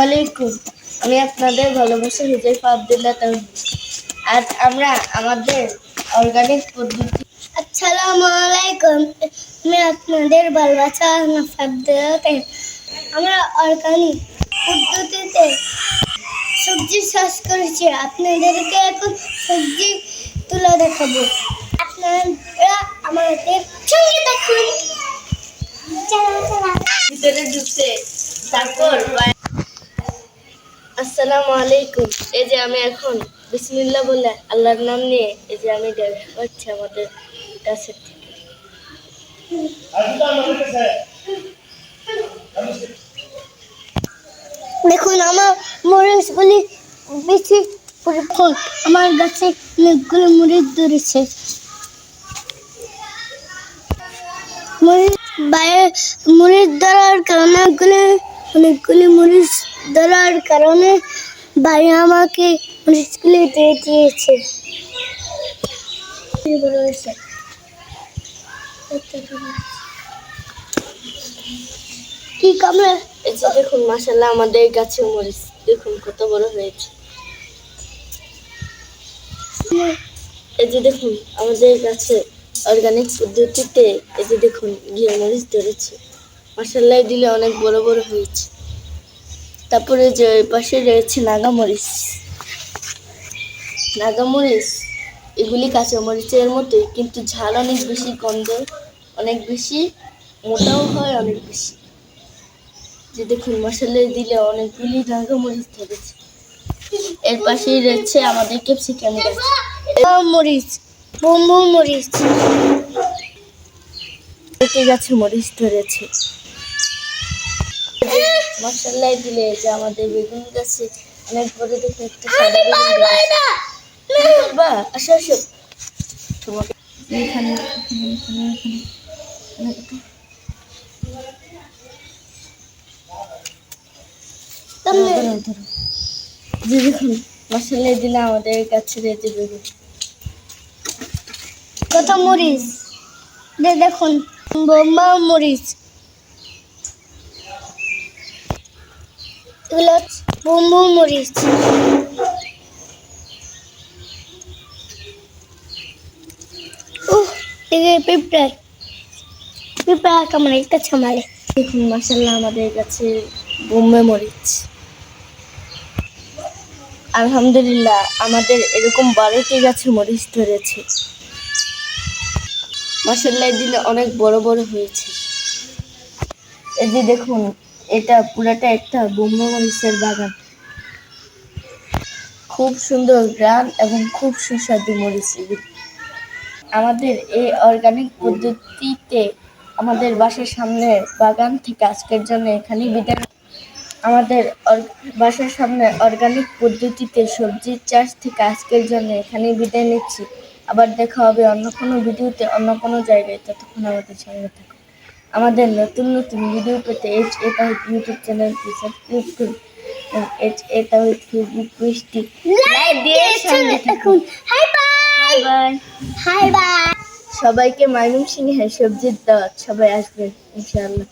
ওয়ালাইকুম। আমি আপনাদের ভালোবাসা হুজাইফা আব্দুল্লাহ তাওহীদ। আজ আমরা আমাদের অর্গানিক পদ্ধতি। আসসালামু আলাইকুম। আমি আপনাদের ভালোবাসা আব্দুল্লাহ তাওহীদ। আমরা অর্গানিক পদ্ধতিতে সবজি চাষ করেছি। আপনাদেরকে এখন সবজি তুলে দেখাবো। আপনারা আমাদের সঙ্গে দেখুন। ভিতরে ঢুকছে, তারপর আসসালামু আলাইকুম। এই যে আমি এখন বিসমিল্লাহ বলে আল্লাহর নাম নিয়ে এই যে আমি দেখাচ্ছি আমাদের গাছের থেকে। দেখুন আমার মরিচগুলি বেশি ফল। আমার গাছে অনেকগুলো মরিচ ধরেছে। মরিচ ধরার কারণে অনেকগুলি মরিচ ধরার কারণে ভাই আমাকে মরিচগুলি দিয়ে দিয়েছে। কি কামড়া? এই যে দেখুন মাশাআল্লাহ আমাদের গাছে মরিচ দেখুন কত বড় হয়েছে। এই যে দেখুন আমাদের গাছে অর্গানিক পদ্ধতিতে এই যে দেখুন ঘিয়া মরিচ ধরেছে। মাশাআল্লাহ দিলে অনেক বড় বড় হয়েছে। তারপরে যে ওই পাশে রয়েছে নাগামরিচ। নাগামরিচ এগুলি কাঁচা মরিচের মতোই, কিন্তু ঝাল অনেক বেশি, গন্ধ অনেক বেশি, মোটাও হয় অনেক বেশি। যে দেখুন মশলা দিলে অনেকগুলি নাগামরিচ ধরেছে। এর পাশেই রয়েছে আমাদের ক্যাপসিকাম গাছ। মরিচ, বোম্বু মরিচ। গাছে মরিচ ধরেছে। মশলা দিলে যে আমাদের বেগুন গাছে অনেক বড় দেখে একটা সাদা বেগুন ধরেছে। আসো আসো তোমাকে এখানে যে দেখুন মশলা দিলে আমাদের গাছের এই যে বেগুন। কত মরিচ দেখুন, বোম্বা মরিচ। এগুলো বোম্বু মরিচ। পিঁপড়া কামড়ে একটা ছামালে। দেখুন মাশাআল্লাহ আমাদের কাছে বোম্বে মরিচ। আলহামদুলিল্লাহ আমাদের এরকম 12টি গাছে মরিচ ধরেছে। মাশাআল্লাহ দিলে অনেক বড় বড় হয়েছে। এই যে দেখুন এটা পুরাটা একটা বোম্বে মরিচের বাগান। খুব সুন্দর গ্রান এবং খুব সুস্বাদু মরিচ এগুলি। আমাদের এই অর্গানিক পদ্ধতিতে আমাদের বাসার সামনে বাগান থেকে আজকের জন্য এখানেই বিদায়। আমাদের বাসার সামনে অর্গানিক পদ্ধতিতে সবজির চাষ থেকে আজকের জন্য এখানেই বিদায় নিচ্ছি। আবার দেখা হবে অন্য কোনো ভিডিওতে, অন্য কোনো জায়গায়। ততক্ষণ আমাদের সঙ্গে থাকুন। আমাদের নতুন নতুন ভিডিও পেতে HA তাওহীদ ইউটিউব চ্যানেলটি সাবস্ক্রাইব করুন এবং HA তাওহীদ ফেসবুক পেজটি লাইক দিয়ে সঙ্গে থাকুন। Hi bye. Bye. Hi bye. সবাইকে ময়মনসিংহের সবজির দাওয়াত। সবাই আসবেন ইনশাআল্লাহ।